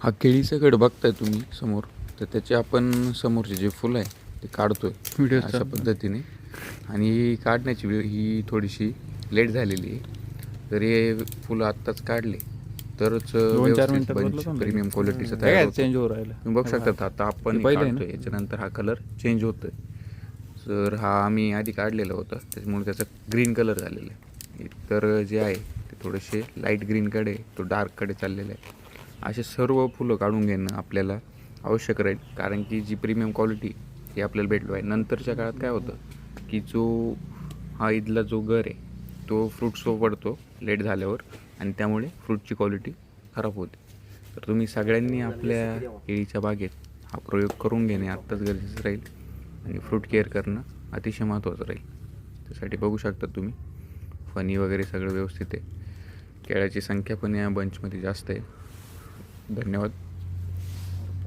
हा केळीचं गड बघताय तुम्ही समोर, तर त्याचे आपण समोरचे जे फुलं आहे ते काढतोय व्हिडिओ अशा पद्धतीने. आणि ही काढण्याची वेळ ही थोडीशी लेट झालेली आहे. तर हे फुलं आत्ताच काढले तरच 2-4 व्यवस्थित मिनिटात बंच बदलत प्रीमियम क्वालिटीचं काय तयार काय होतो. चेंज होऊ राहिलं. तुम्ही बघू शकता आता आपण हे पहिलं आहे ना? काढतोय याच्यानंतर हा कलर चेंज होतोय. तर हा आम्ही आधी काढलेला होता त्याच्यामुळे त्याचा ग्रीन कलर झालेला आहे. तर जे आहे ते थोडेसे लाईट ग्रीनकडे तो डार्ककडे चाललेलं आहे. असे सर्व फुलं काढून घेणं आपल्याला आवश्यक राहील, कारण की जी प्रीमियम क्वालिटी ही आपल्याला भेटलो आहे. नंतरच्या काळात काय होतं की हा इथला जो गर आहे तो फ्रूट शो पडतो लेट झाल्यावर, आणि त्यामुळे फ्रूटची क्वालिटी खराब होते. तर तुम्ही सगळ्यांनी आपल्या केळीच्या बागेत हा प्रयोग करून घेणे आत्ताच गरजेचं राहील, आणि फ्रूट केअर करणं अतिशय महत्त्वाचं राहील. त्यासाठी बघू शकता तुम्ही फणी वगैरे सगळं व्यवस्थित आहे. केळ्याची संख्या पण या बंचमध्ये जास्त आहे. धन्यवाद.